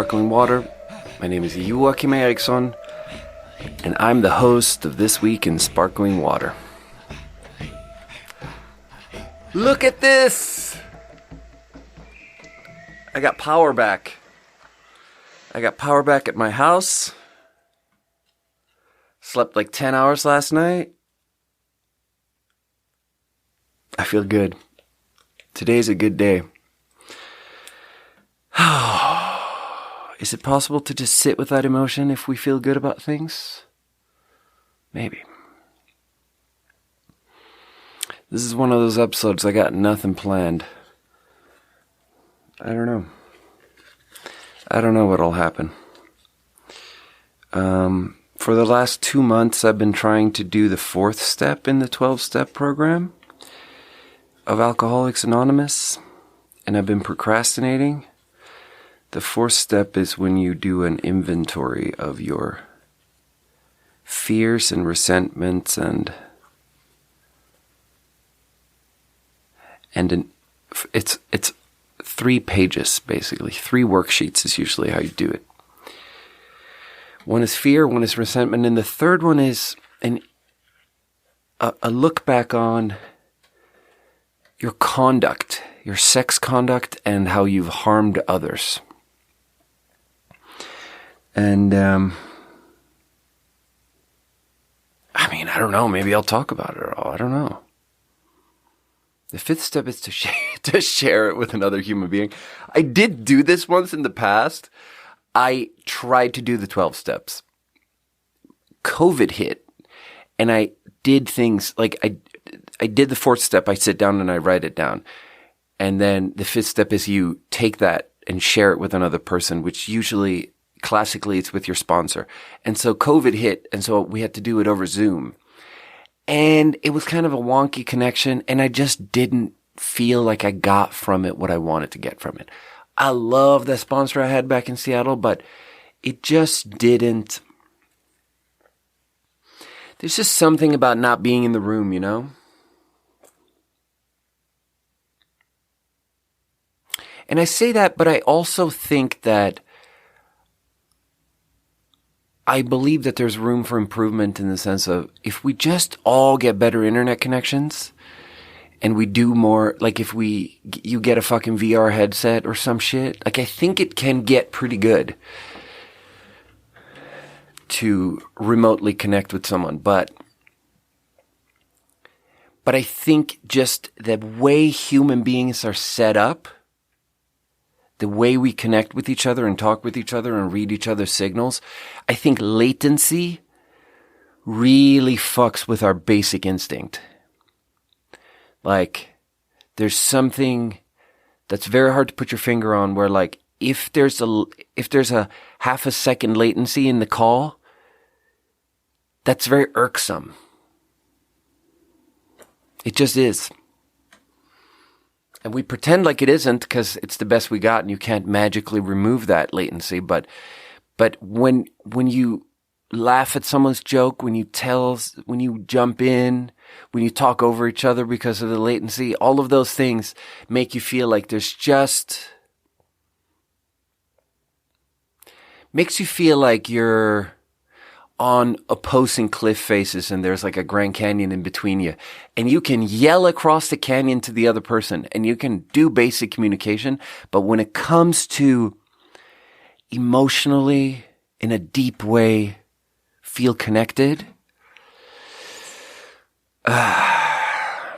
Sparkling Water. My name is Joachim Eriksson, and I'm the host of This Week in Sparkling Water. Look at this! I got power back. I got power back at my house. Slept like 10 hours last night. I feel good. Today's a good day. Is it possible to just sit with that emotion if we feel good about things? Maybe. This is one of those episodes I got nothing planned. I don't know. I don't know what'll happen. For the last 2 months, I've been trying to do the 4th step in the 12-step program of Alcoholics Anonymous, and I've been procrastinating. The 4th step is when you do an inventory of your fears and resentments it's 3 pages, basically. 3 worksheets is usually how you do it. One is fear, one is resentment, and the third one is a look back on your conduct, your sex conduct, and how you've harmed others. And, I don't know, maybe I'll talk about it all. I don't know. The 5th step is to share it with another human being. I did do this once in the past. I tried to do the 12 steps. COVID hit, and I did things like I did the 4th step. I sit down and I write it down. And then the 5th step is you take that and share it with another person, which usually, classically, it's with your sponsor. And so COVID hit, and so we had to do it over Zoom. And it was kind of a wonky connection, and I just didn't feel like I got from it what I wanted to get from it. I love the sponsor I had back in Seattle, but it just didn't. There's just something about not being in the room, you know? And I say that, but I also think that I believe that there's room for improvement in the sense of if we just all get better internet connections and we do more, like if you get a fucking VR headset or some shit, like I think it can get pretty good to remotely connect with someone. But I think just the way human beings are set up, the way we connect with each other and talk with each other and read each other's signals, I think latency really fucks with our basic instinct. Like, there's something that's very hard to put your finger on where, like, if there's a half a second latency in the call, that's very irksome. It just is. And we pretend like it isn't because it's the best we got and you can't magically remove that latency. But when you laugh at someone's joke, when you jump in, when you talk over each other because of the latency, all of those things make you feel like makes you feel like you're on opposing cliff faces and there's like a Grand Canyon in between you, and you can yell across the canyon to the other person and you can do basic communication. But when it comes to emotionally, in a deep way, feel connected, I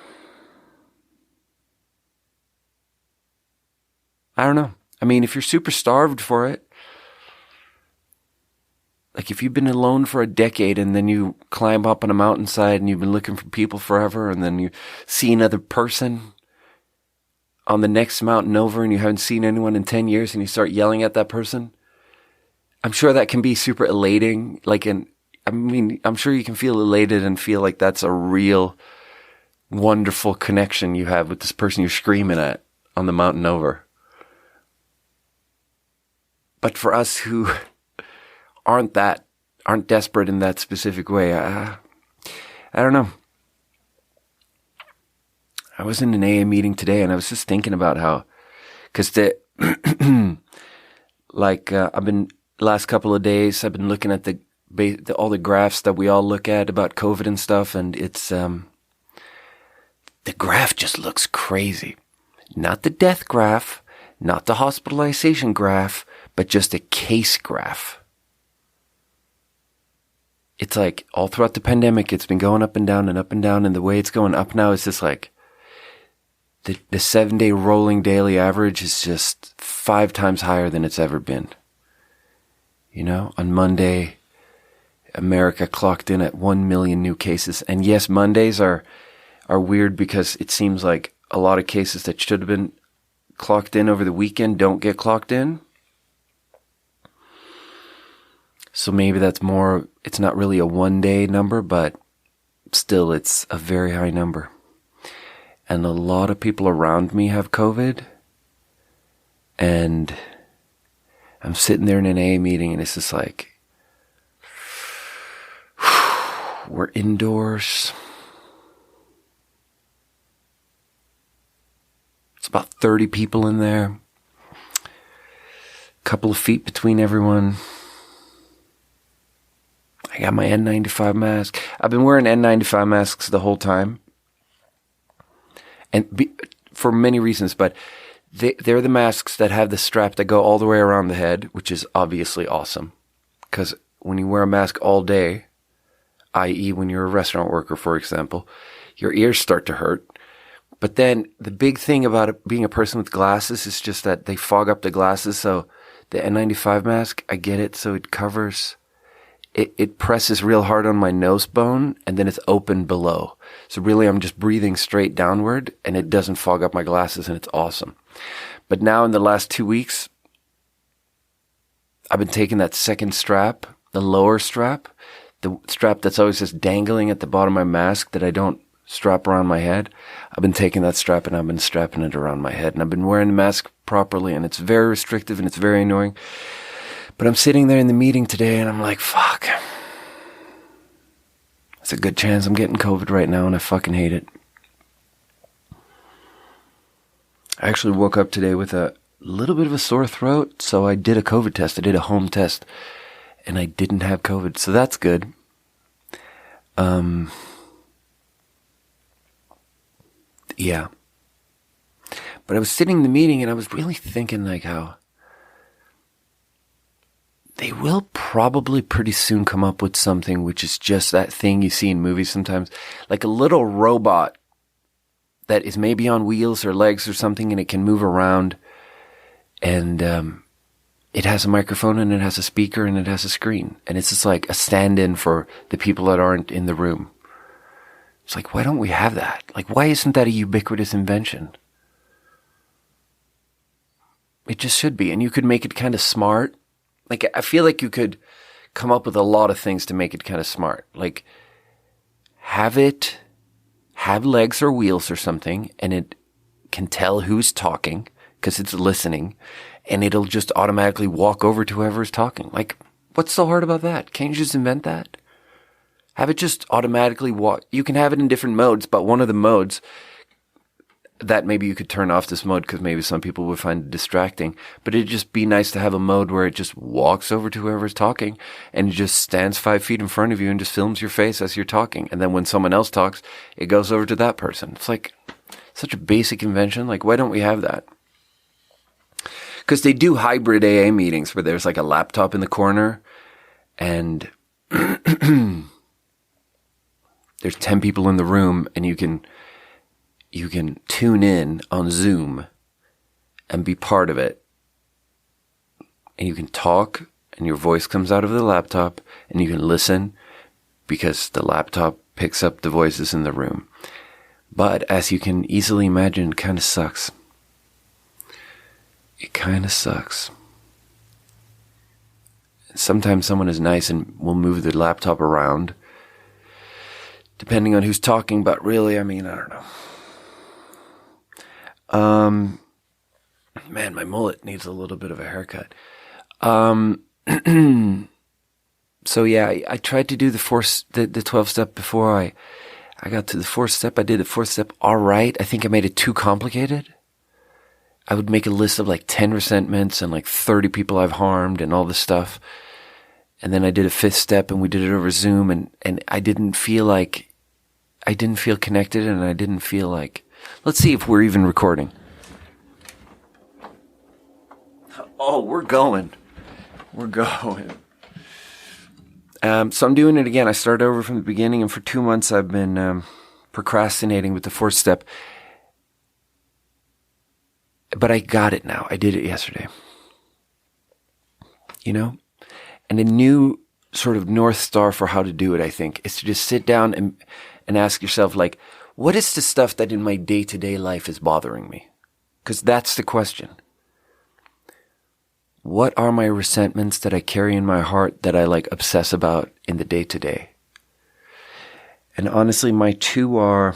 don't know. I mean, if you're super starved for it, like if you've been alone for a decade and then you climb up on a mountainside and you've been looking for people forever and then you see another person on the next mountain over and you haven't seen anyone in 10 years and you start yelling at that person, I'm sure that can be super elating. I'm sure you can feel elated and feel like that's a real wonderful connection you have with this person you're screaming at on the mountain over. But for us who aren't desperate in that specific way, I don't know. I was in an AA meeting today and I was just thinking about how, because Like, last couple of days, I've been looking at all the graphs that we all look at about COVID and stuff, and it's, the graph just looks crazy. Not the death graph, not the hospitalization graph, but just a case graph. It's like all throughout the pandemic, it's been going up and down and up and down. And the way it's going up now is just like the 7-day rolling daily average is just 5 times higher than it's ever been. You know, on Monday, America clocked in at 1 million new cases. And yes, Mondays are weird because it seems like a lot of cases that should have been clocked in over the weekend don't get clocked in. So maybe that's more, it's not really a 1-day number, but still it's a very high number. And a lot of people around me have COVID. And I'm sitting there in an AA meeting and it's just like, we're indoors. It's about 30 people in there. A couple of feet between everyone. I got my N95 mask. I've been wearing N95 masks the whole time. And for many reasons, but they're the masks that have the strap that go all the way around the head, which is obviously awesome. Because when you wear a mask all day, i.e. when you're a restaurant worker, for example, your ears start to hurt. But then the big thing about it, being a person with glasses is just that they fog up the glasses. So the N95 mask, I get it. So it covers... It presses real hard on my nose bone and then it's open below. So really I'm just breathing straight downward and it doesn't fog up my glasses and it's awesome. But now in the last 2 weeks, I've been taking that second strap, the lower strap, the strap that's always just dangling at the bottom of my mask that I don't strap around my head. I've been taking that strap and I've been strapping it around my head and I've been wearing the mask properly and it's very restrictive and it's very annoying. But I'm sitting there in the meeting today and I'm like, fuck. It's a good chance I'm getting COVID right now and I fucking hate it. I actually woke up today with a little bit of a sore throat, so I did a COVID test. I did a home test and I didn't have COVID, so that's good. Yeah. But I was sitting in the meeting and I was really thinking like how they will probably pretty soon come up with something which is just that thing you see in movies sometimes, like a little robot that is maybe on wheels or legs or something and it can move around and it has a microphone and it has a speaker and it has a screen and it's just like a stand-in for the people that aren't in the room. It's like, why don't we have that? Like, why isn't that a ubiquitous invention? It just should be. And you could make it kind of smart. Like, I feel like you could come up with a lot of things to make it kind of smart. Like, have legs or wheels or something, and it can tell who's talking, because it's listening, and it'll just automatically walk over to whoever's talking. Like, what's so hard about that? Can't you just invent that? Have it just automatically walk. You can have it in different modes, but one of the modes that maybe you could turn off this mode because maybe some people would find it distracting, but it'd just be nice to have a mode where it just walks over to whoever's talking and it just stands 5 feet in front of you and just films your face as you're talking. And then when someone else talks, it goes over to that person. It's like such a basic invention. Like, why don't we have that? Because they do hybrid AA meetings where there's like a laptop in the corner and there's 10 people in the room and you can tune in on Zoom and be part of it. And you can talk and your voice comes out of the laptop and you can listen because the laptop picks up the voices in the room. But as you can easily imagine, it kind of sucks. It kind of sucks. Sometimes someone is nice and will move the laptop around depending on who's talking, but really, I mean, I don't know. Man, my mullet needs a little bit of a haircut. So yeah, I tried to do the 12-step before I got to the 4th step. I did the 4th step all right. I think I made it too complicated. I would make a list of like 10 resentments and like 30 people I've harmed and all this stuff. And then I did a 5th step and we did it over Zoom and I didn't feel connected and I didn't feel like, let's see if we're even recording. Oh, we're going. So I'm doing it again. I started over from the beginning, and for 2 months I've been procrastinating with the 4th step. But I got it now. I did it yesterday. You know? And a new sort of North Star for how to do it, I think, is to just sit down and ask yourself, like, what is the stuff that in my day-to-day life is bothering me? Because that's the question. What are my resentments that I carry in my heart that I like obsess about in the day-to-day? And honestly, my 2 are,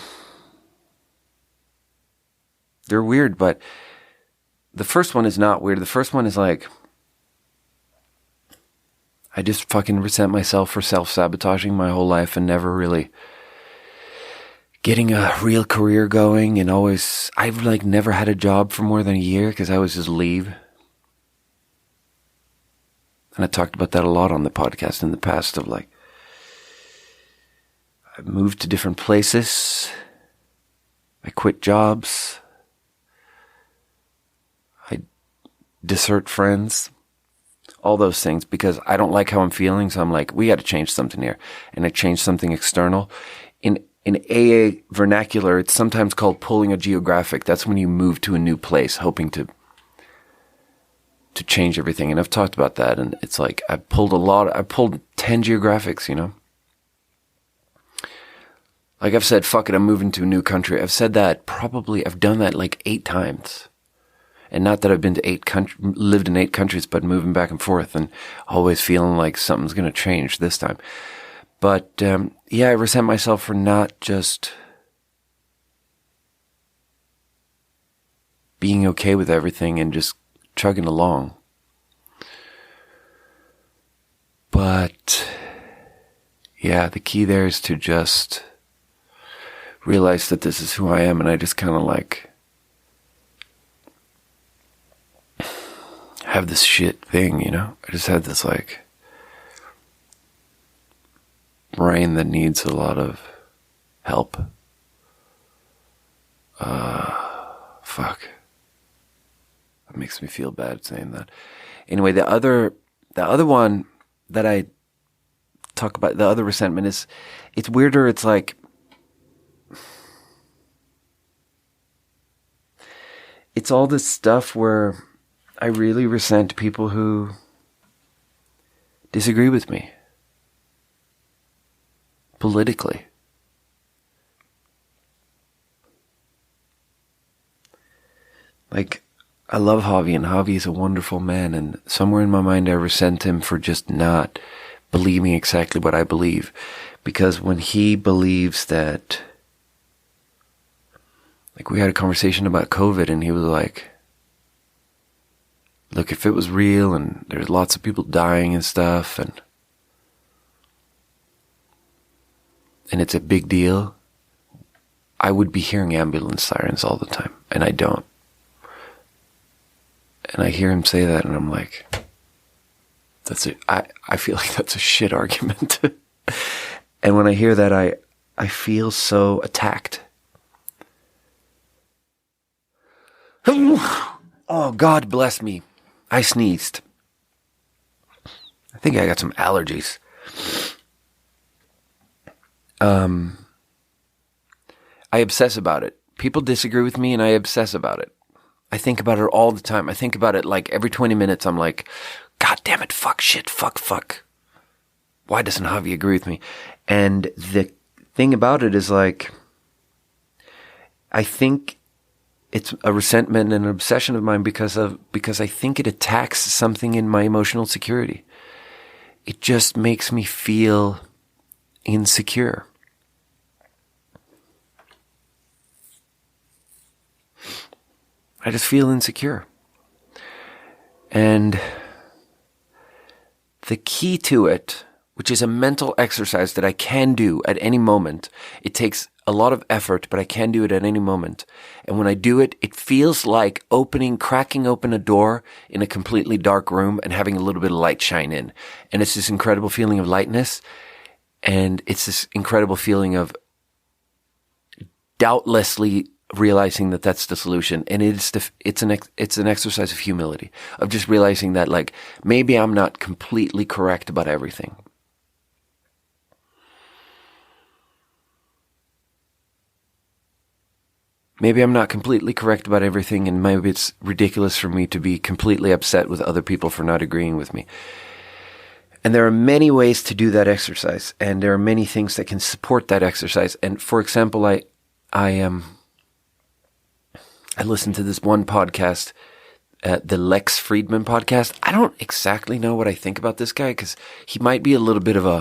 they're weird, but the first one is not weird. The first one is like, I just fucking resent myself for self-sabotaging my whole life and never really getting a real career going, and I've like never had a job for more than a year because I always just leave. And I talked about that a lot on the podcast in the past of like, I moved to different places. I quit jobs. I desert friends. All those things because I don't like how I'm feeling. So I'm like, we got to change something here. And I changed something external. In AA vernacular, it's sometimes called pulling a geographic. That's when you move to a new place, hoping to change everything. And I've talked about that. And it's like, I pulled 10 geographics, you know? Like I've said, fuck it, I'm moving to a new country. I've said that I've done that like 8 times. And not that I've been to lived in 8 countries, but moving back and forth and always feeling like something's going to change this time. But, I resent myself for not just being okay with everything and just chugging along. But, the key there is to just realize that this is who I am, and I just kind of like have this shit thing, you know? I just had this like brain that needs a lot of help. Fuck. It makes me feel bad saying that. Anyway, the other one that I talk about, the other resentment is, it's weirder. It's like, it's all this stuff where I really resent people who disagree with me politically. Like, I love Javi, and Javi is a wonderful man, and somewhere in my mind I resent him for just not believing exactly what I believe. Because when he believes that, like, we had a conversation about COVID, and he was like, look, if it was real and there's lots of people dying and stuff, and it's a big deal, I would be hearing ambulance sirens all the time, and I don't. And I hear him say that, and I'm like, I feel like that's a shit argument. And when I hear that, I feel so attacked. Oh, God bless me. I sneezed. I think I got some allergies. I obsess about it. People disagree with me, and I obsess about it. I think about it all the time. I think about it like every 20 minutes. I'm like, God damn it, fuck, shit, fuck. Why doesn't Javi agree with me? And the thing about it is like, I think it's a resentment and an obsession of mine because I think it attacks something in my emotional security. It just makes me feel insecure. I just feel insecure. And the key to it, which is a mental exercise that I can do at any moment, it takes a lot of effort, but I can do it at any moment. And when I do it, it feels like cracking open a door in a completely dark room and having a little bit of light shine in. And it's this incredible feeling of lightness. And it's this incredible feeling of doubtlessly realizing that that's the solution. And it's an exercise of humility, of just realizing that, like, maybe I'm not completely correct about everything. Maybe I'm not completely correct about everything, and maybe it's ridiculous for me to be completely upset with other people for not agreeing with me. And there are many ways to do that exercise, and there are many things that can support that exercise. And for example, I listened to this one podcast, the Lex Friedman podcast. I don't exactly know what I think about this guy, because he might be a little bit of I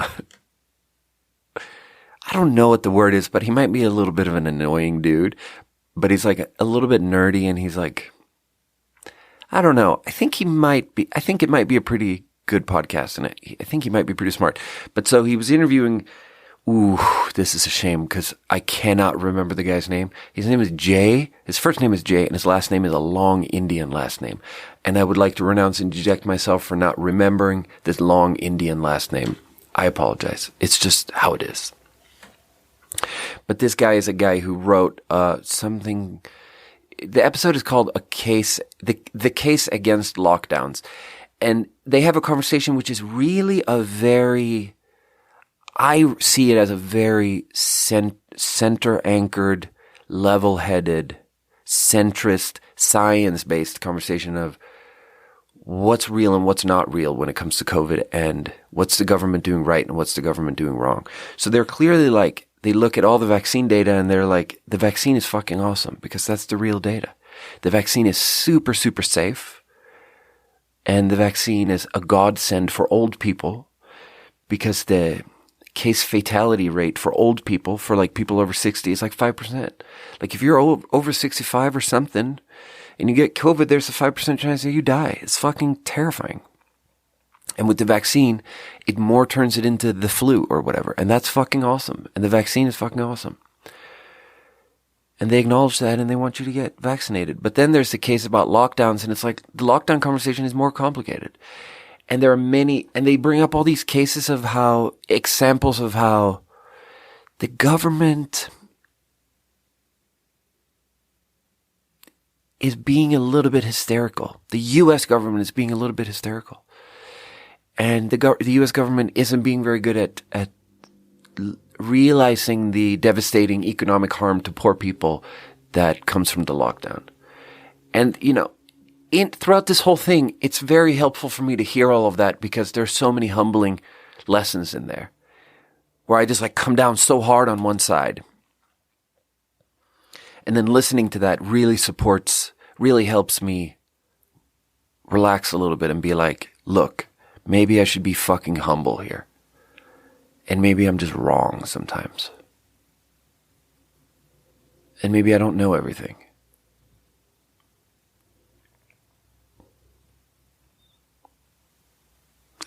don't know what the word is, but he might be a little bit of an annoying dude. But he's like a little bit nerdy, and he's like, I don't know. I think it might be a pretty good podcast, and I think he might be pretty smart. But so he was interviewing, this is a shame because I cannot remember the guy's name. His name is Jay. His first name is Jay, and his last name is a long Indian last name. And I would like to renounce and deject myself for not remembering this long Indian last name. I apologize. It's just how it is. But this guy is a guy who wrote something. The episode is called the case against lockdowns, and they have a conversation which is really I see it as a very center anchored, level headed, centrist, science based conversation of what's real and what's not real when it comes to COVID, and what's the government doing right and what's the government doing wrong. So they're clearly like, they look at all the vaccine data and they're like, the vaccine is fucking awesome because that's the real data. The vaccine is super, super safe. And the vaccine is a godsend for old people because the case fatality rate for old people, for like people over 60, is like 5%. Like if you're over 65 or something and you get COVID, there's a 5% chance that you die. It's fucking terrifying. And with the vaccine, it more turns it into the flu or whatever. And that's fucking awesome. And the vaccine is fucking awesome. And they acknowledge that and they want you to get vaccinated. But then there's the case about lockdowns, and it's like the lockdown conversation is more complicated. And there are many, and they bring up all these cases of examples of how the government is being a little bit hysterical. The U.S. government is being a little bit hysterical. And the U.S. government isn't being very good at realizing the devastating economic harm to poor people that comes from the lockdown. And, throughout this whole thing, it's very helpful for me to hear all of that because there's so many humbling lessons in there where I just like come down so hard on one side. And then listening to that really helps me relax a little bit and be like, look, maybe I should be fucking humble here. And maybe I'm just wrong sometimes. And maybe I don't know everything.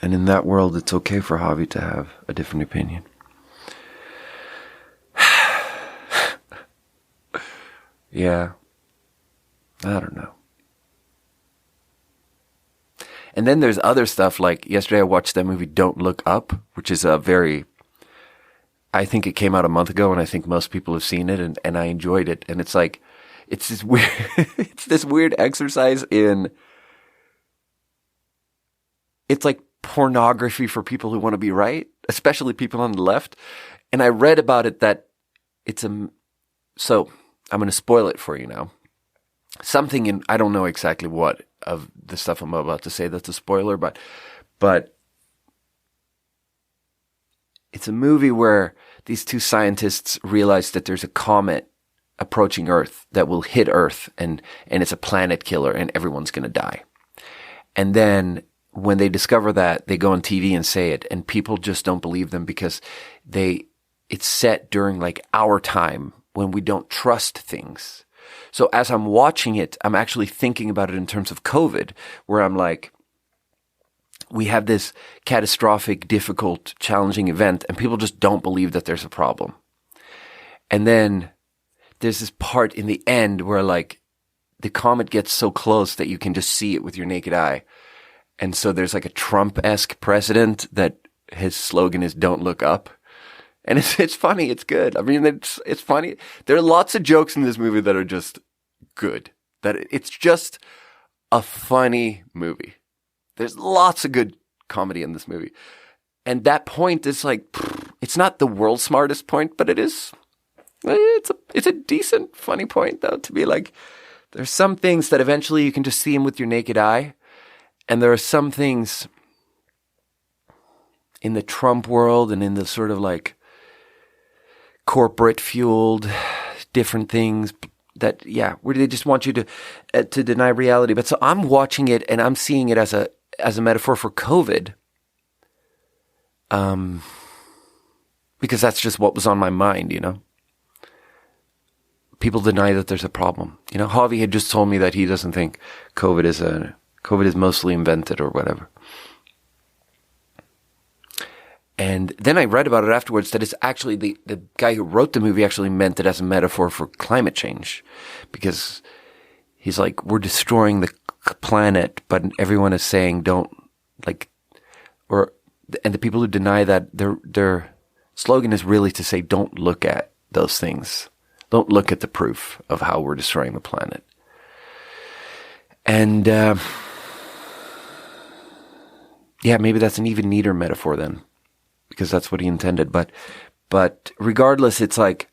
And in that world, it's okay for Javi to have a different opinion. Yeah. I don't know. And then there's other stuff, like yesterday I watched that movie Don't Look Up, which is I think it came out a month ago and I think most people have seen it, and I enjoyed it. And it's like, it's this weird, it's this weird exercise in, it's like pornography for people who want to be right, especially people on the left. And I read about it that so I'm going to spoil it for you now. Something in, I don't know exactly what of the stuff I'm about to say that's a spoiler, but it's a movie where these two scientists realize that there's a comet approaching Earth that will hit Earth and it's a planet killer and everyone's going to die. And then when they discover that, they go on TV and say it, and people just don't believe them because it's set during like our time when we don't trust things. So as I'm watching it, I'm actually thinking about it in terms of COVID, where I'm like, we have this catastrophic, difficult, challenging event, and people just don't believe that there's a problem. And then there's this part in the end where like the comet gets so close that you can just see it with your naked eye. And so there's like a Trump-esque president that his slogan is "Don't look up." And it's funny. It's good. I mean, it's funny. There are lots of jokes in this movie that are just good. That it's just a funny movie. There's lots of good comedy in this movie. And that point is like, it's not the world's smartest point, but it's a decent, funny point though, to be like, there's some things that eventually you can just see them with your naked eye. And there are some things in the Trump world and in the sort of like corporate fueled different things that, yeah, where they just want you to deny reality. But so I'm watching it and I'm seeing it as a metaphor for COVID. Because that's just what was on my mind, you know. People deny that there's a problem. You know, Javi had just told me that he doesn't think COVID is mostly invented or whatever. And then I read about it afterwards that it's actually the guy who wrote the movie actually meant it as a metaphor for climate change. Because he's like, we're destroying the planet, but everyone is saying don't, like, and the people who deny that, their slogan is really to say don't look at those things. Don't look at the proof of how we're destroying the planet. And yeah, maybe that's an even neater metaphor then, because that's what he intended. But regardless, it's like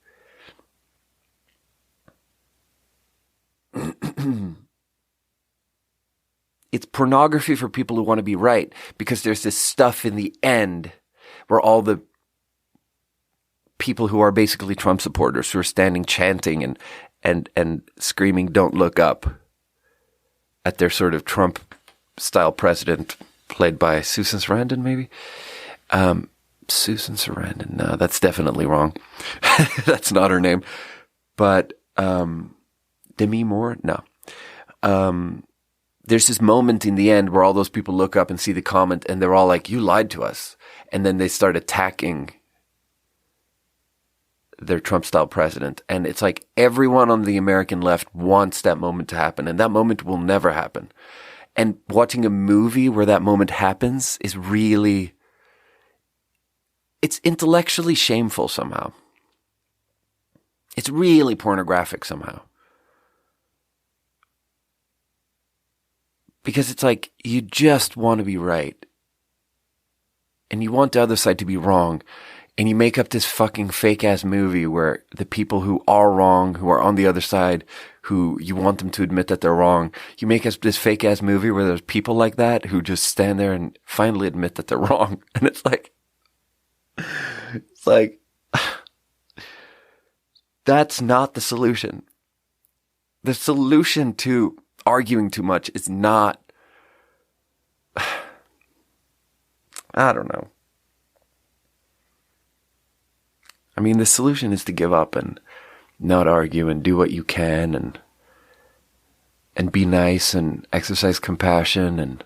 it's pornography for people who want to be right, because there's this stuff in the end where all the people who are basically Trump supporters who are standing chanting and screaming "Don't look up" at their sort of Trump-style president, played by Susan Sarandon, maybe. Susan Sarandon, no, that's definitely wrong. That's not her name. But Demi Moore, no. There's this moment in the end where all those people look up and see the comment, and they're all like, "You lied to us," and then they start attacking their Trump-style president. And it's like everyone on the American left wants that moment to happen, and that moment will never happen. And watching a movie where that moment happens is really, it's intellectually shameful somehow. It's really pornographic somehow. Because it's like, you just want to be right. And you want the other side to be wrong. And you make up this fucking fake-ass movie where the people who are wrong, who are on the other side, who you want them to admit that they're wrong, you make up this fake-ass movie where there's people like that who just stand there and finally admit that they're wrong. And it's like, that's not the solution. The solution to arguing too much is not, I don't know. I mean, the solution is to give up and not argue and do what you can and be nice and exercise compassion. And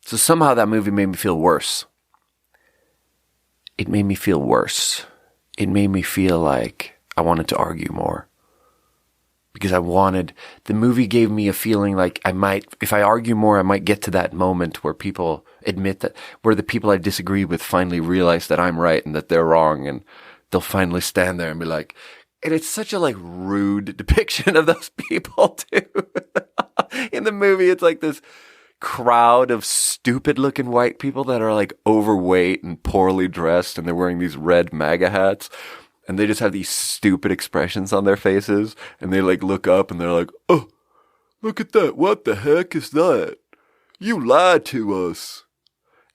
so somehow that movie made me feel worse. It made me feel worse. It made me feel like I wanted to argue more. Because the movie gave me a feeling like if I argue more, I might get to that moment where people admit that, where the people I disagree with finally realize that I'm right and that they're wrong, and they'll finally stand there and be like, and it's such a like rude depiction of those people too. In the movie, it's like this crowd of stupid looking white people that are like overweight and poorly dressed, and they're wearing these red MAGA hats. And they just have these stupid expressions on their faces. And they like look up and they're like, "Oh, look at that. What the heck is that? You lied to us."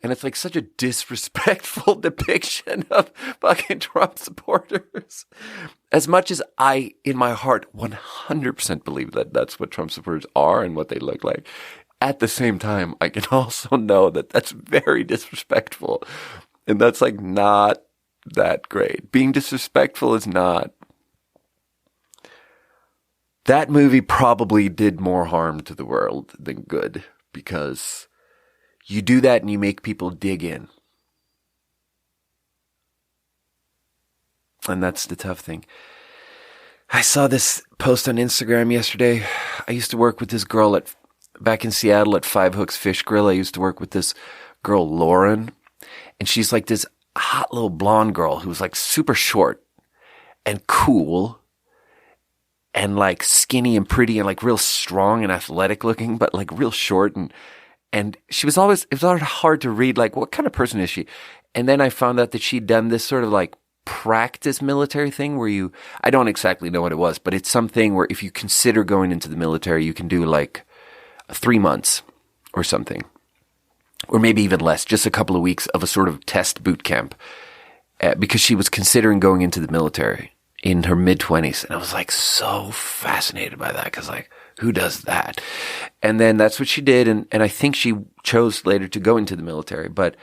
And it's like such a disrespectful depiction of fucking Trump supporters. As much as I, in my heart, 100% believe that that's what Trump supporters are and what they look like, at the same time, I can also know that that's very disrespectful. And that's like not that great. Being disrespectful is not. That movie probably did more harm to the world than good, because you do that and you make people dig in. And that's the tough thing. I saw this post on Instagram yesterday. I used to work with this girl back in Seattle at Five Hooks Fish Grill. I used to work with this girl, Lauren. And she's like this hot little blonde girl who's like super short and cool and like skinny and pretty and like real strong and athletic looking, but like real short. And she was always, it was hard to read, like, what kind of person is she? And then I found out that she'd done this sort of like practice military thing where I don't exactly know what it was, but it's something where if you consider going into the military, you can do like 3 months or something, or maybe even less, just a couple of weeks of a sort of test boot camp, because she was considering going into the military in her mid-20s. And I was like so fascinated by that, because like, who does that? And then that's what she did. And I think she chose later to go into the military, but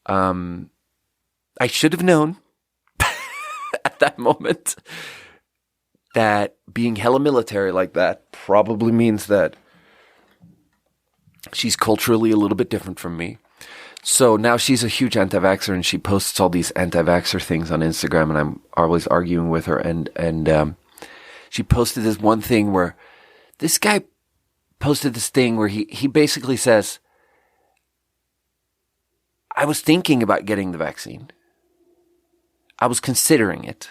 I should have known at that moment that being hella military like that probably means that she's culturally a little bit different from me. So now she's a huge anti-vaxxer, and she posts all these anti-vaxxer things on Instagram, and I'm always arguing with her. And she posted this one thing where this guy posted this thing where he basically says, I was thinking about getting the vaccine. I was considering it,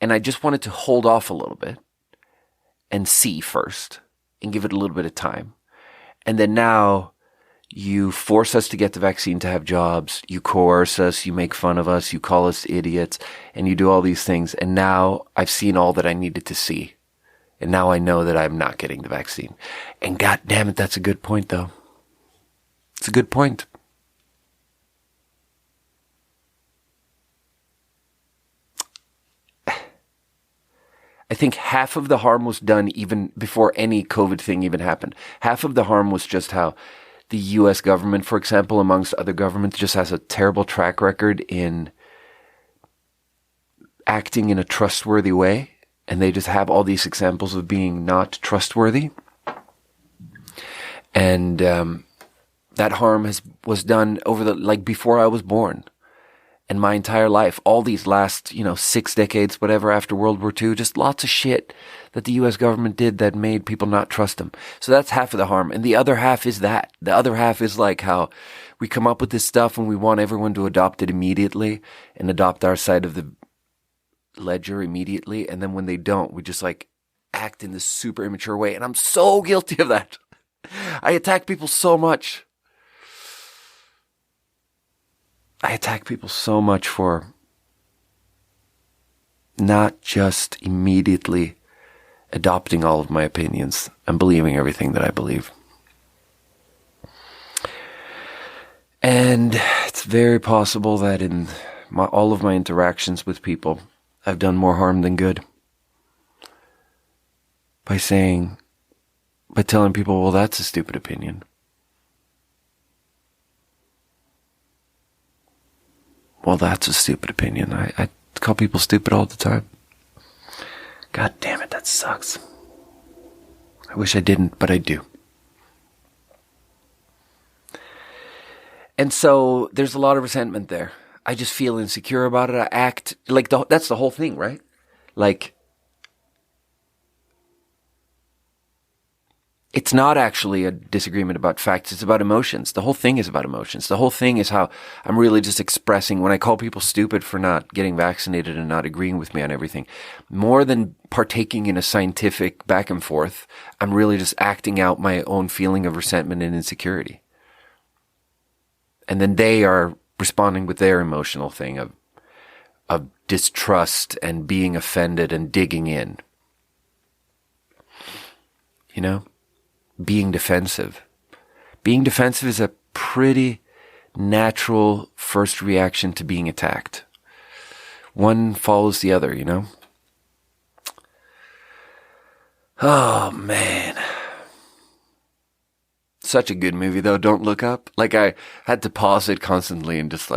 and I just wanted to hold off a little bit and see first and give it a little bit of time. And then now you force us to get the vaccine to have jobs. You coerce us. You make fun of us. You call us idiots, and you do all these things. And now I've seen all that I needed to see. And now I know that I'm not getting the vaccine. And God damn it, that's a good point, though. It's a good point. I think half of the harm was done even before any COVID thing even happened. Half of the harm was just how the U.S. government, for example, amongst other governments, just has a terrible track record in acting in a trustworthy way. And they just have all these examples of being not trustworthy. And that harm was done over before I was born. And my entire life, all these last, 6 decades, whatever, after World War II, just lots of shit that the U.S. government did that made people not trust them. So that's half of the harm. And the other half is that. The other half is like how we come up with this stuff and we want everyone to adopt it immediately and adopt our side of the ledger immediately. And then when they don't, we just like act in this super immature way. And I'm so guilty of that. I attack people so much. I attack people so much for not just immediately adopting all of my opinions and believing everything that I believe. And it's very possible that in all of my interactions with people, I've done more harm than good. By telling people, well, that's a stupid opinion. Well, that's a stupid opinion. I call people stupid all the time. God damn it, that sucks. I wish I didn't, but I do. And so there's a lot of resentment there. I just feel insecure about it. I act like that's the whole thing, right? Like, it's not actually a disagreement about facts. It's about emotions. The whole thing is about emotions. The whole thing is how I'm really just expressing when I call people stupid for not getting vaccinated and not agreeing with me on everything. More than partaking in a scientific back and forth, I'm really just acting out my own feeling of resentment and insecurity. And then they are responding with their emotional thing of distrust and being offended and digging in. Being defensive. Being defensive is a pretty natural first reaction to being attacked. One follows the other, Oh, man. Such a good movie, though. Don't Look Up. Like, I had to pause it constantly and just,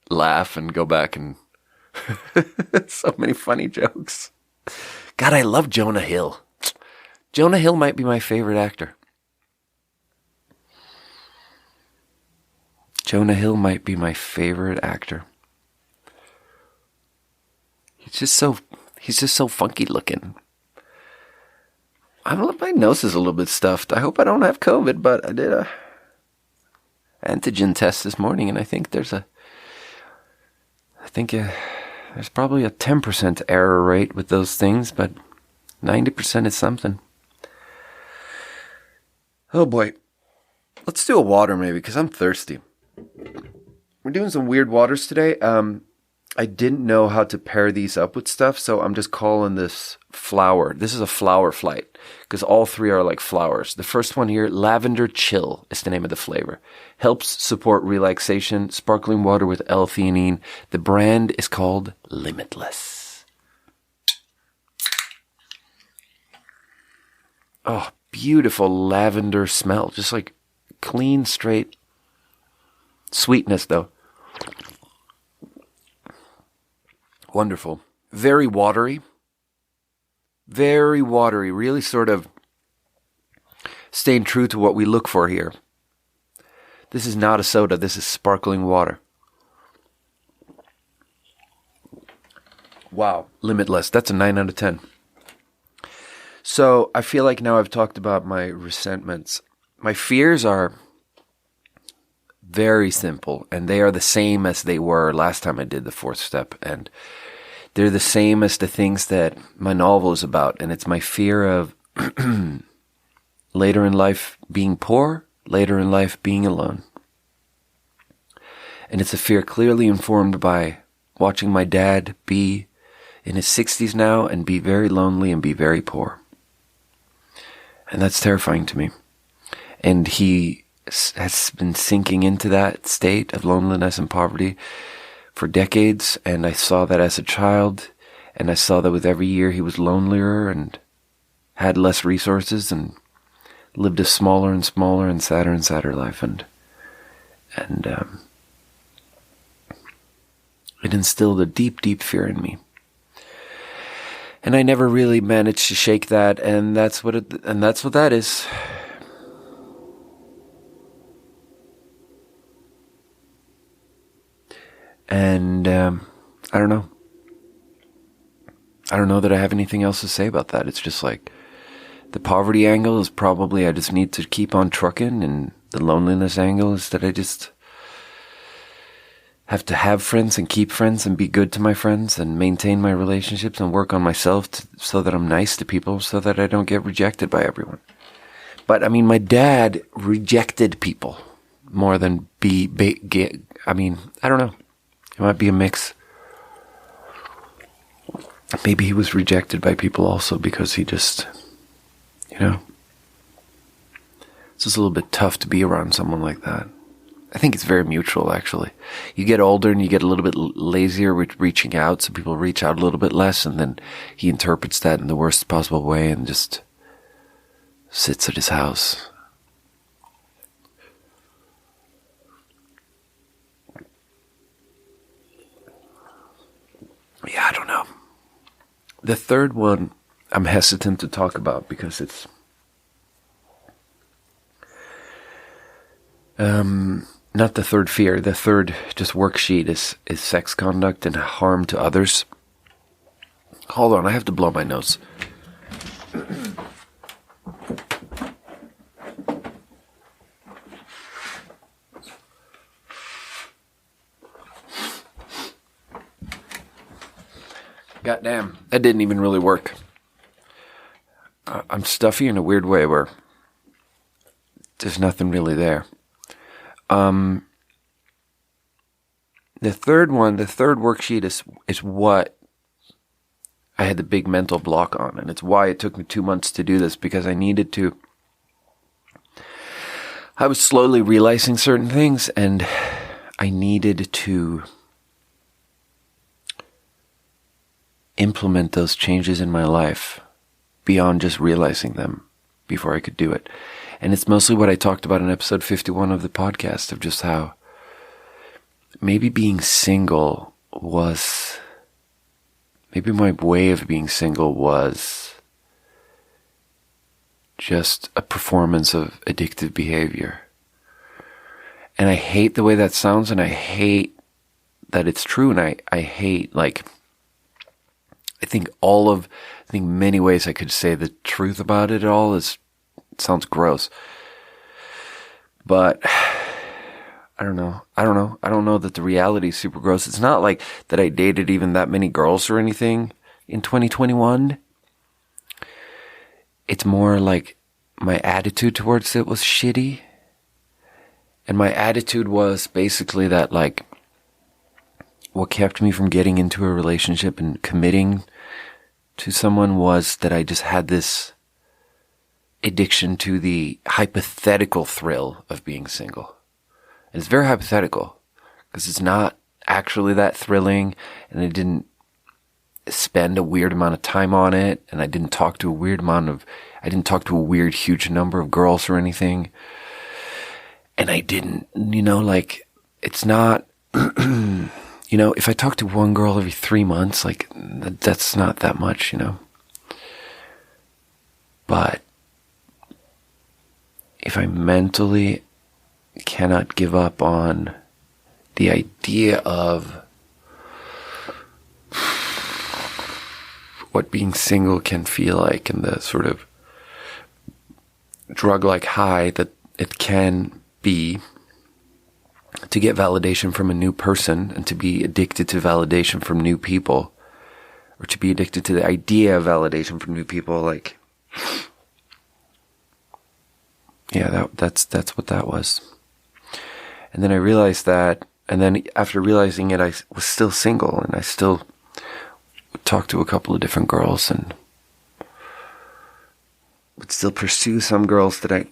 laugh and go back and... so many funny jokes. God, I love Jonah Hill. Jonah Hill might be my favorite actor. Jonah Hill might be my favorite actor. he's just so funky looking. My nose is a little bit stuffed. I hope I don't have COVID, but I did a antigen test this morning, and I think there's probably a 10% error rate with those things, but 90% is something. Oh boy. Let's do a water maybe, because I'm thirsty. We're doing some weird waters today. I didn't know how to pair these up with stuff, so I'm just calling this flower. This is a flower flight, because all three are like flowers. The first one here, Lavender Chill, is the name of the flavor. Helps support relaxation, sparkling water with L-theanine. The brand is called Limitless. Oh, beautiful lavender smell. Just like clean, straight sweetness, though. Wonderful. Very watery. Very watery. Really sort of staying true to what we look for here. This is not a soda. This is sparkling water. Wow. Limitless. That's a 9 out of 10. So I feel like now I've talked about my resentments. My fears are very simple, and they are the same as they were last time I did the fourth step, and they're the same as the things that my novel is about, and it's my fear of later in life being poor, later in life being alone. And it's a fear clearly informed by watching my dad be in his 60s now and be very lonely and be very poor. And that's terrifying to me. And he has been sinking into that state of loneliness and poverty for decades, and I saw that as a child, and I saw that with every year he was lonelier and had less resources and lived a smaller and smaller and sadder life, and it instilled a deep, deep fear in me. And I never really managed to shake that, and that's what that is. And I don't know. I don't know that I have anything else to say about that. It's just like the poverty angle is probably I just need to keep on trucking, and the loneliness angle is that I just have to have friends and keep friends and be good to my friends and maintain my relationships and work on myself so that I'm nice to people, so that I don't get rejected by everyone. But I mean, my dad rejected people more than I don't know. It might be a mix. Maybe he was rejected by people also because he just, it's just a little bit tough to be around someone like that. I think it's very mutual, actually. You get older and you get a little bit lazier with reaching out, so people reach out a little bit less, and then he interprets that in the worst possible way and just sits at his house. Yeah, I don't know. The third one I'm hesitant to talk about because it's not the third fear. The third just worksheet is sex conduct and harm to others. Hold on, I have to blow my nose. Goddamn, that didn't even really work. I'm stuffy in a weird way where there's nothing really there. The third worksheet is what I had the big mental block on, and it's why it took me 2 months to do this, because I was slowly realizing certain things, and I needed to implement those changes in my life beyond just realizing them before I could do it. And it's mostly what I talked about in episode 51 of the podcast, of just how maybe being single was, maybe my way of being single was just a performance of addictive behavior. And I hate the way that sounds, and I hate that it's true, and I hate, like, I think many ways I could say the truth about it all it sounds gross. But I don't know. I don't know that the reality is super gross. It's not like that I dated even that many girls or anything in 2021. It's more like my attitude towards it was shitty. And my attitude was basically that, like, what kept me from getting into a relationship and committing to someone was that I just had this addiction to the hypothetical thrill of being single. And it's very hypothetical because it's not actually that thrilling, and I didn't spend a weird amount of time on it, and I didn't talk to a weird huge number of girls or anything. And I didn't, like, it's not, if I talk to one girl every 3 months, like, that's not that much, But if I mentally cannot give up on the idea of what being single can feel like and the sort of drug-like high that it can be to get validation from a new person and to be addicted to validation from new people, or to be addicted to the idea of validation from new people, like, yeah, that's what that was. And then I realized that, and then after realizing it, I was still single, and I still would talk to a couple of different girls, and would still pursue some girls that I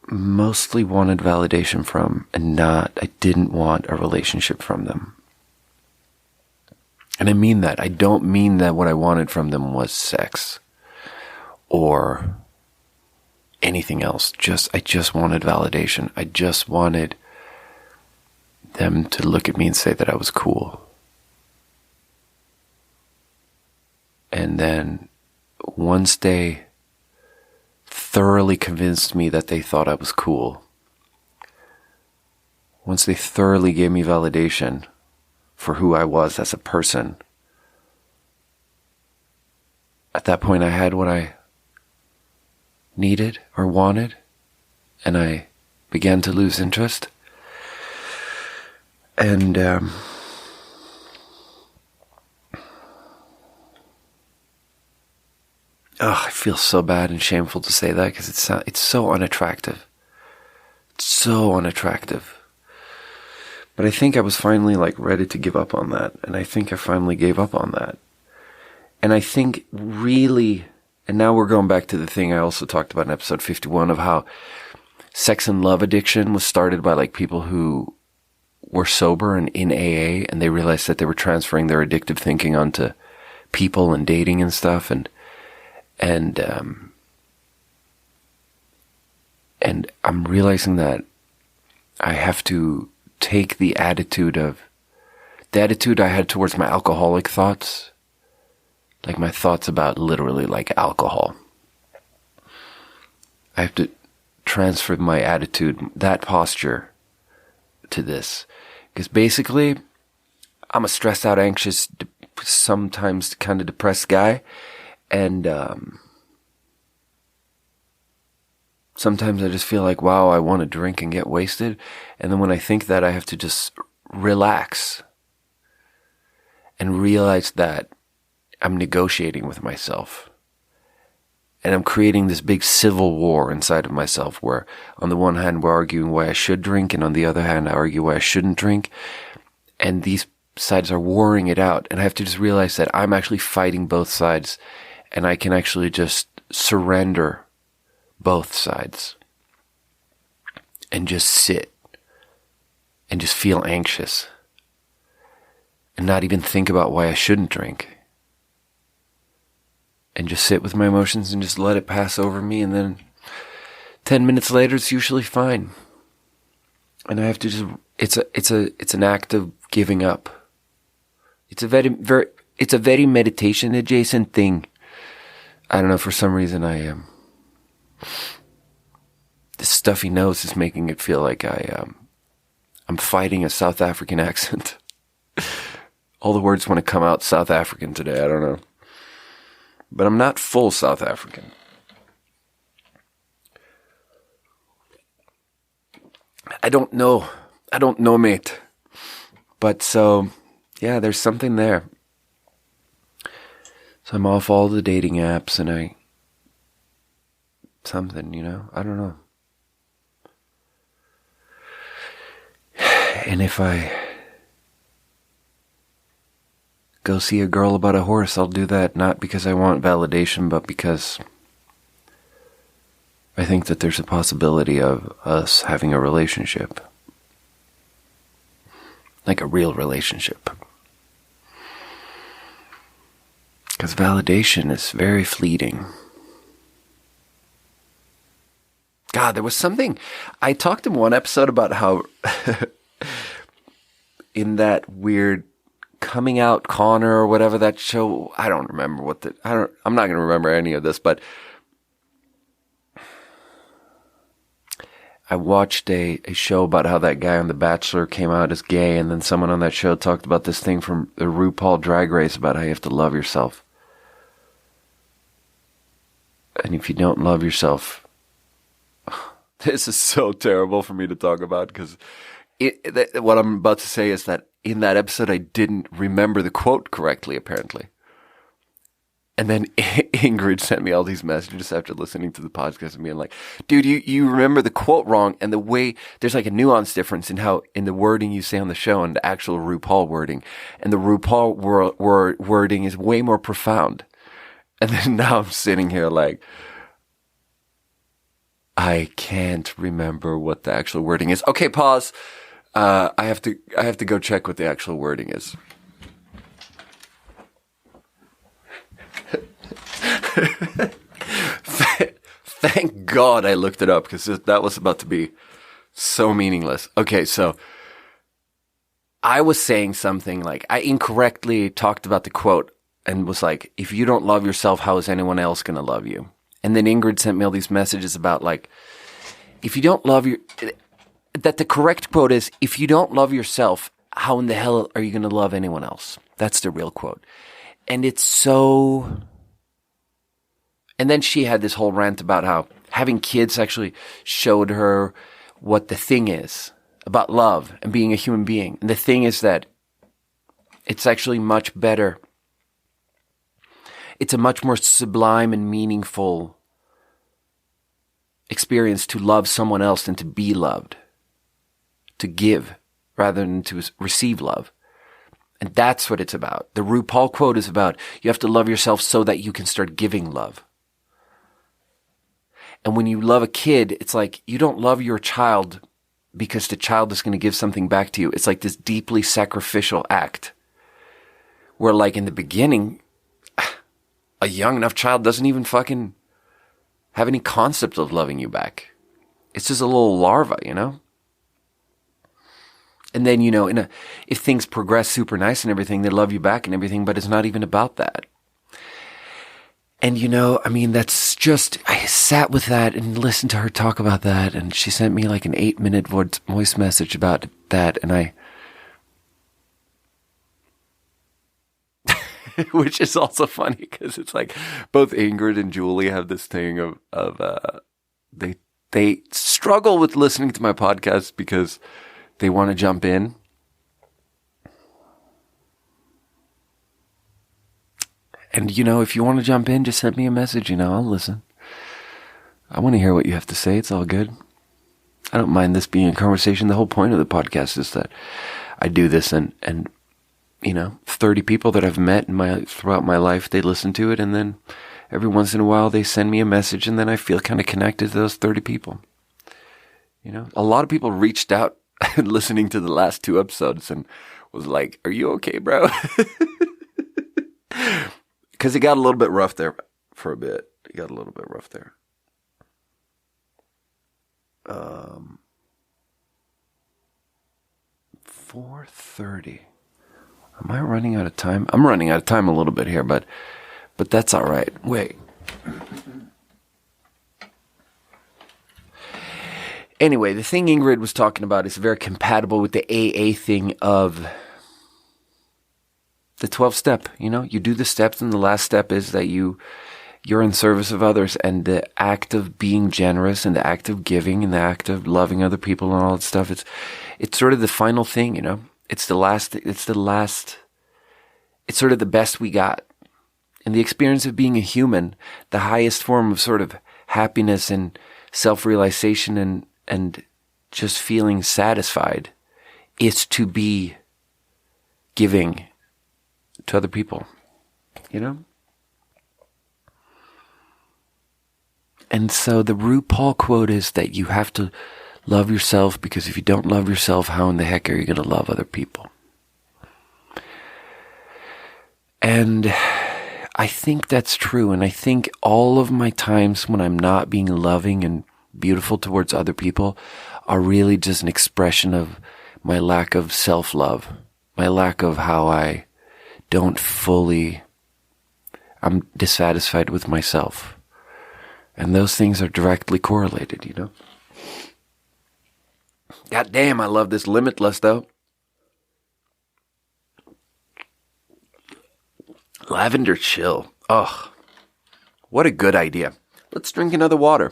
mostly wanted validation from, and I didn't want a relationship from them. And I mean that. I don't mean that what I wanted from them was sex or anything else. I just wanted validation. I just wanted them to look at me and say that I was cool. And then once they thoroughly convinced me that they thought I was cool, once they thoroughly gave me validation for who I was as a person, at that point I had what I needed or wanted, and I began to lose interest. And I feel so bad and shameful to say that, because it's so unattractive. It's so unattractive. But I think I was finally, like, ready to give up on that. And I think I finally gave up on that. And I think really, and now we're going back to the thing I also talked about in episode 51 of how sex and love addiction was started by, like, people who were sober and in AA, and they realized that they were transferring their addictive thinking onto people and dating and stuff. And I'm realizing that I have to take the attitude I had towards my alcoholic thoughts, like my thoughts about literally like alcohol. I have to transfer my attitude, that posture, to this. Because basically, I'm a stressed out, anxious, sometimes kind of depressed guy. And sometimes I just feel like, wow, I want to drink and get wasted. And then when I think that, I have to just relax and realize that I'm negotiating with myself. And I'm creating this big civil war inside of myself where on the one hand we're arguing why I should drink, and on the other hand I argue why I shouldn't drink. And these sides are warring it out. And I have to just realize that I'm actually fighting both sides. And I can actually just surrender both sides and just sit and just feel anxious and not even think about why I shouldn't drink, and just sit with my emotions and just let it pass over me. And then 10 minutes later, it's usually fine. And I have to just, it's an act of giving up. It's a very meditation adjacent thing. I don't know, for some reason I am. This stuffy nose is making it feel like I'm fighting a South African accent All the words want to come out South African today. I don't know. But I'm not full South African. I don't know, mate. But so, yeah, there's something there. So I'm off all the dating apps and something, I don't know. And if I go see a girl about a horse, I'll do that not because I want validation, but because I think that there's a possibility of us having a relationship. Like a real relationship. Because validation is very fleeting. God, there was something. I talked in one episode about how in that weird Coming Out Connor or whatever that show, I don't remember I'm not going to remember any of this, but I watched a show about how that guy on The Bachelor came out as gay, and then someone on that show talked about this thing from the RuPaul Drag Race about how you have to love yourself. And if you don't love yourself, this is so terrible for me to talk about because what I'm about to say is that in that episode I didn't remember the quote correctly, apparently. And then Ingrid sent me all these messages after listening to the podcast and being like, dude, you remember the quote wrong, and the way there's like a nuance difference in the wording you say on the show and the actual RuPaul wording. And the RuPaul wording is way more profound. And then now I'm sitting here like, I can't remember what the actual wording is. Okay, pause. I have to go check what the actual wording is. Thank God I looked it up because that was about to be so meaningless. Okay, so I was saying something like, I incorrectly talked about the quote and was like, if you don't love yourself, how is anyone else going to love you? And then Ingrid sent me all these messages about like, if you don't love that the correct quote is, if you don't love yourself, how in the hell are you going to love anyone else? That's the real quote. And it's so... And then she had this whole rant about how having kids actually showed her what the thing is about love and being a human being. And the thing is that it's actually much better. It's a much more sublime and meaningful experience to love someone else than to be loved. To give rather than to receive love. And that's what it's about. The RuPaul quote is about, you have to love yourself so that you can start giving love. And when you love a kid, it's like you don't love your child because the child is going to give something back to you. It's like this deeply sacrificial act where like in the beginning, a young enough child doesn't even fucking have any concept of loving you back. It's just a little larva, And then, if things progress super nice and everything, they love you back and everything, but it's not even about that. And, that's just, I sat with that and listened to her talk about that. And she sent me like an 8-minute voice message about that. And which is also funny because it's like both Ingrid and Julie have this thing of they struggle with listening to my podcast because they want to jump in. And, if you want to jump in, just send me a message, I'll listen. I want to hear what you have to say. It's all good. I don't mind this being a conversation. The whole point of the podcast is that I do this and 30 people that I've met throughout my life, they listen to it. And then every once in a while they send me a message and then I feel kind of connected to those 30 people. A lot of people reached out listening to the last 2 episodes and was like, are you okay, bro? Because it got a little bit rough there for a bit. It got a little bit rough there. 4:30. Am I running out of time? I'm running out of time a little bit here, but that's all right. Wait. Anyway, the thing Ingrid was talking about is very compatible with the AA thing of the 12th step, you do the steps, and the last step is that you're in service of others, and the act of being generous and the act of giving and the act of loving other people and all that stuff. It's sort of the final thing, it's sort of the best we got. And the experience of being a human, the highest form of sort of happiness and self-realization and just feeling satisfied is to be giving to other people, And so the RuPaul quote is that you have to love yourself, because if you don't love yourself, how in the heck are you going to love other people? And I think that's true. And I think all of my times when I'm not being loving and beautiful towards other people are really just an expression of my lack of self-love, my lack of how I'm dissatisfied with myself. And those things are directly correlated, God damn, I love this Limitless, though. Lavender Chill. Oh, what a good idea. Let's drink another water.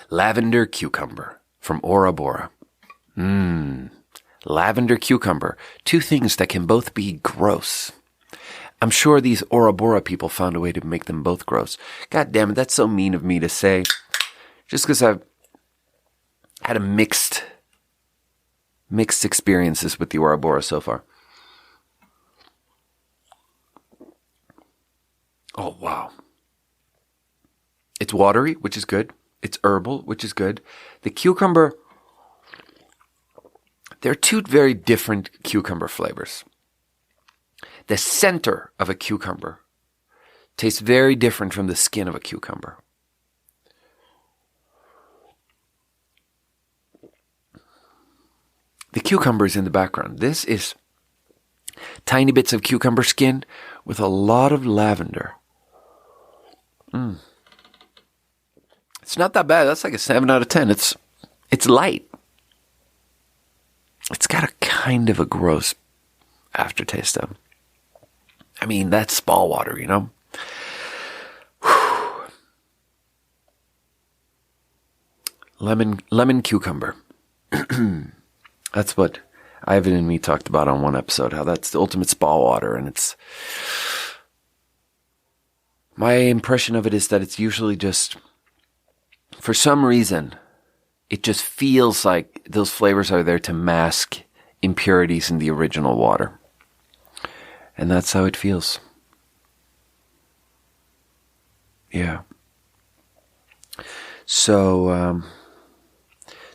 Lavender Cucumber from Aura Bora. Lavender Cucumber. Two things that can both be gross. I'm sure these Aura Bora people found a way to make them both gross. God damn it, that's so mean of me to say. Just because I've had a mixed experiences with the Aura Bora so far. Oh, wow. It's watery, which is good. It's herbal, which is good. The cucumber, there are two very different cucumber flavors. The center of a cucumber tastes very different from the skin of a cucumber. The cucumber is in the background. This is tiny bits of cucumber skin with a lot of lavender. It's not that bad. That's like a 7 out of 10. It's light. It's got a kind of a gross aftertaste though. I mean, that's spa water, Lemon cucumber. That's what Ivan and me talked about on one episode, how that's the ultimate spa water. And my impression of it is that it's usually just, for some reason, it just feels like those flavors are there to mask impurities in the original water. And that's how it feels. Yeah. So,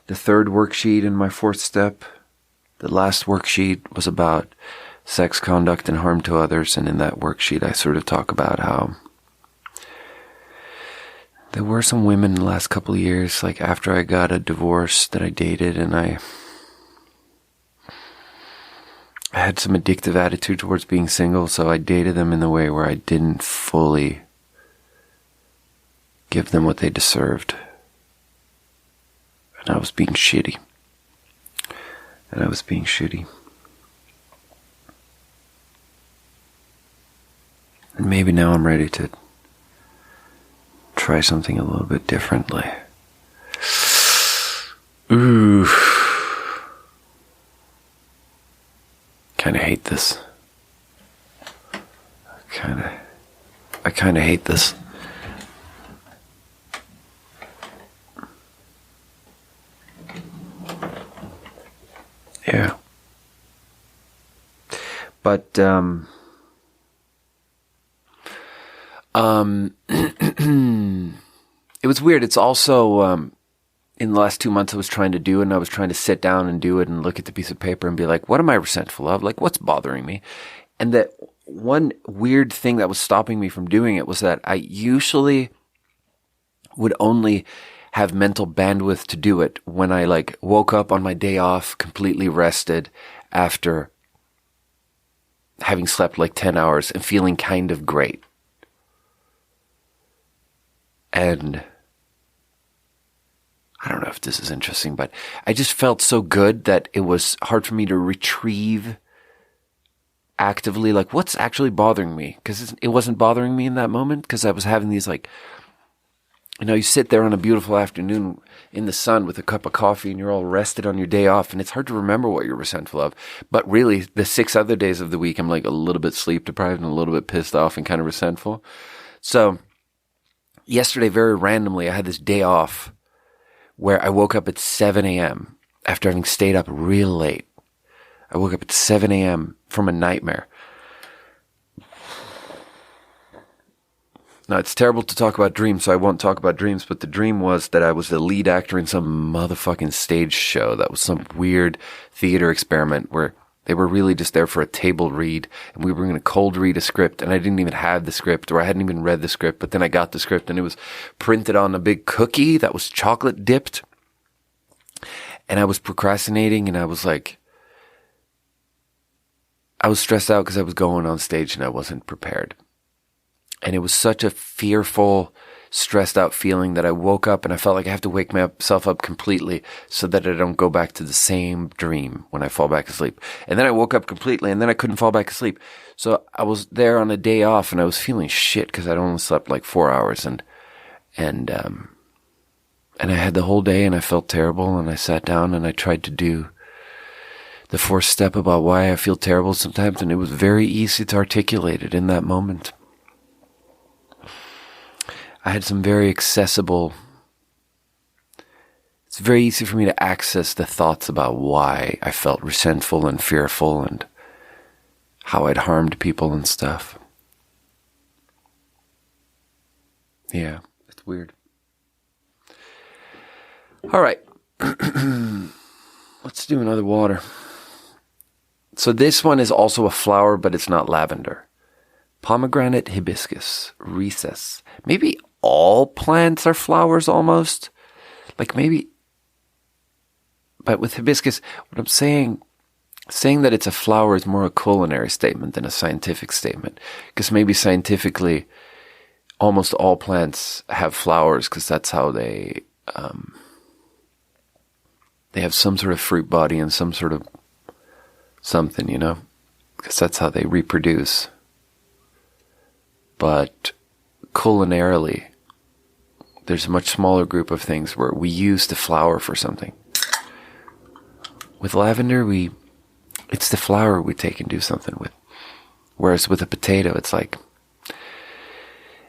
the third worksheet in my 4th step, the last worksheet was about sex conduct and harm to others. And in that worksheet, I sort of talk about how there were some women in the last couple of years, like after I got a divorce, that I dated, and I had some addictive attitude towards being single, so I dated them in the way where I didn't fully give them what they deserved. And I was being shitty. And maybe now I'm ready to try something a little bit differently. Ooh. Kind of hate this. I kind of hate this. Yeah. But, it was weird. It's also, in the last 2 months I was trying to do it, and I was trying to sit down and do it and look at the piece of paper and be like, what am I resentful of? Like, what's bothering me? And that one weird thing that was stopping me from doing it was that I usually would only have mental bandwidth to do it when I woke up on my day off completely rested after having slept 10 hours and feeling kind of great. And I don't know if this is interesting, but I just felt so good that it was hard for me to retrieve actively, like, what's actually bothering me? Because it wasn't bothering me in that moment, because I was having these, like, you sit there on a beautiful afternoon in the sun with a cup of coffee and you're all rested on your day off, and it's hard to remember what you're resentful of. But really, the 6 other days of the week, I'm like a little bit sleep deprived and a little bit pissed off and kind of resentful. So yesterday, very randomly, I had this day off where I woke up at 7 a.m. after having stayed up real late. I woke up at 7 a.m. from a nightmare. Now, it's terrible to talk about dreams, so I won't talk about dreams, but the dream was that I was the lead actor in some motherfucking stage show. That was some weird theater experiment where they were really just there for a table read, and we were going to cold read a script, and I didn't even have the script, or I hadn't even read the script, but then I got the script, and it was printed on a big cookie that was chocolate dipped, and I was procrastinating, and I was stressed out because I was going on stage, and I wasn't prepared. And it was such a fearful, stressed out feeling that I woke up and I felt like I have to wake myself up completely so that I don't go back to the same dream when I fall back asleep. And then I woke up completely and then I couldn't fall back asleep. So I was there on a day off and I was feeling shit because I'd only slept like 4 hours and I had the whole day and I felt terrible, and I sat down and I tried to do the 4th step about why I feel terrible sometimes, and it was very easy to articulate it in that moment. I had some very accessible, it's very easy for me to access the thoughts about why I felt resentful and fearful and how I'd harmed people and stuff. Yeah, it's weird. All right. Let's do another water. So this one is also a flower, but it's not lavender. Pomegranate hibiscus, recess. Maybe all plants are flowers almost. Like maybe, but with hibiscus, what I'm saying that it's a flower is more a culinary statement than a scientific statement. Because maybe scientifically, almost all plants have flowers because that's how they have some sort of fruit body and some sort of something, because that's how they reproduce. But culinarily, there's a much smaller group of things where we use the flower for something. With lavender, it's the flower we take and do something with. Whereas with a potato, it's like,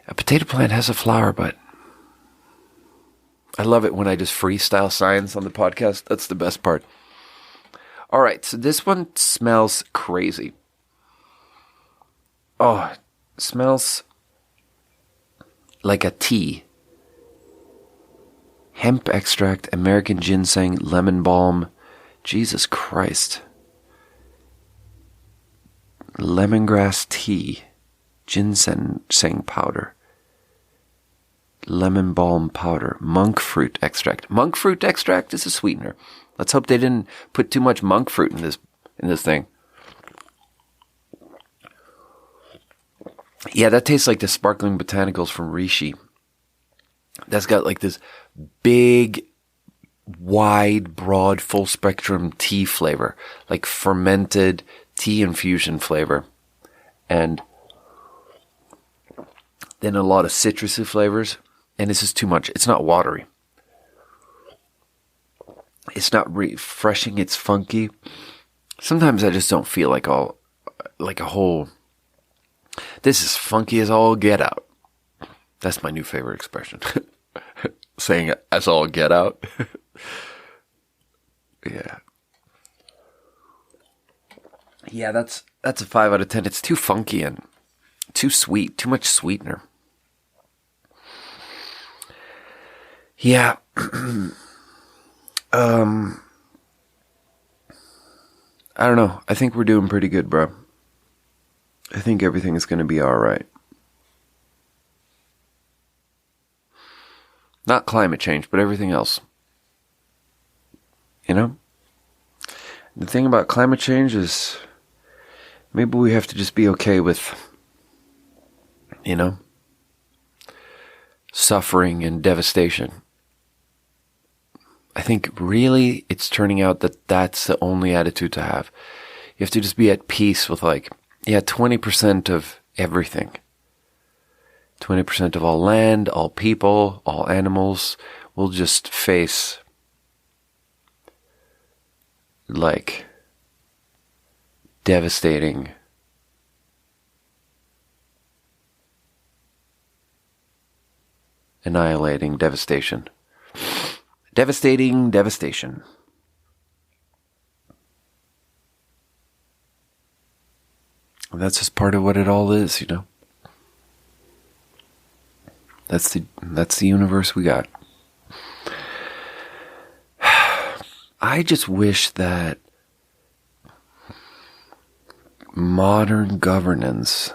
a potato plant has a flower, but I love it when I just freestyle science on the podcast. That's the best part. All right, so this one smells crazy. Oh, it smells like a tea. Hemp extract, American ginseng, lemon balm. Jesus Christ. Lemongrass tea, ginseng powder, lemon balm powder, monk fruit extract. Monk fruit extract is a sweetener. Let's hope they didn't put too much monk fruit in this thing. Yeah, that tastes like the sparkling botanicals from Rishi. That's got like this big, wide, broad, full spectrum tea flavor, like fermented tea infusion flavor. And then a lot of citrusy flavors. And this is too much. It's not watery. It's not refreshing. It's funky. Sometimes I just don't feel like a whole, this is funky as all get out. That's my new favorite expression. Saying it as all get out. Yeah. Yeah, that's a 5 out of 10. It's too funky and too sweet. Too much sweetener. Yeah. I don't know. I think we're doing pretty good, bro. I think everything is going to be all right. Not climate change, but everything else. The thing about climate change is maybe we have to just be okay with, suffering and devastation. I think really it's turning out that that's the only attitude to have. You have to just be at peace with Yeah, 20% of everything. 20% of all land, all people, all animals will just face like devastating annihilating devastation. Devastating devastation. And that's just part of what it all is, you know. That's the universe we got. I just wish that modern governance,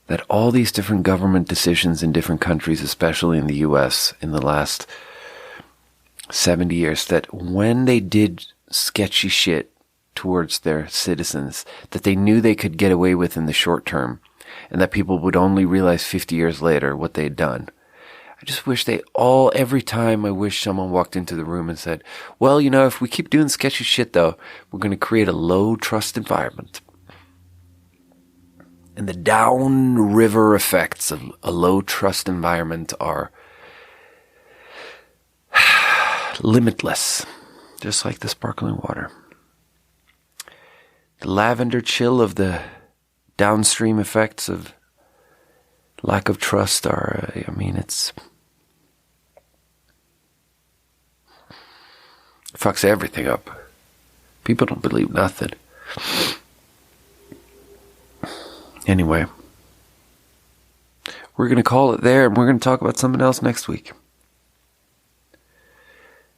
that all these different government decisions in different countries, especially in the US in the last 70 years, that when they did sketchy shit towards their citizens, that they knew they could get away with in the short term, and that people would only realize 50 years later what they had done. I just wish every time I wish someone walked into the room and said, well, you know, if we keep doing sketchy shit though, we're going to create a low trust environment. And the downriver effects of a low trust environment are limitless, just like the sparkling water. The lavender chill of the downstream effects of lack of trust are, it fucks everything up. People don't believe nothing. Anyway, we're going to call it there, and we're going to talk about something else next week.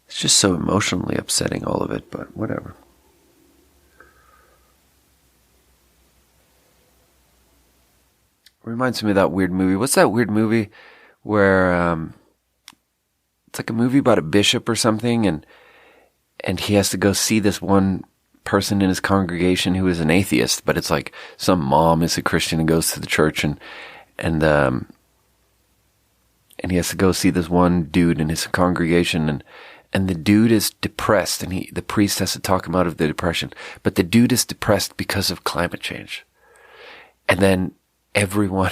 It's just so emotionally upsetting, all of it, but whatever. Reminds me of that weird movie. What's that weird movie where it's like a movie about a bishop or something, and he has to go see this one person in his congregation who is an atheist, but it's like some mom is a Christian and goes to the church, and he has to go see this one dude in his congregation, and the dude is depressed, and the priest has to talk him out of the depression, but the dude is depressed because of climate change. And then everyone,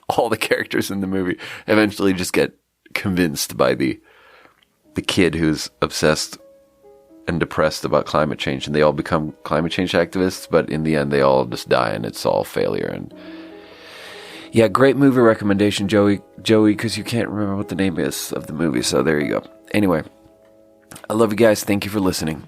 all the characters in the movie eventually just get convinced by the kid who's obsessed and depressed about climate change, and they all become climate change activists, but in the end they all just die and it's all failure. And yeah, great movie recommendation, Joey, because you can't remember what the name is of the movie, so there you go. Anyway, I love you guys. Thank you for listening.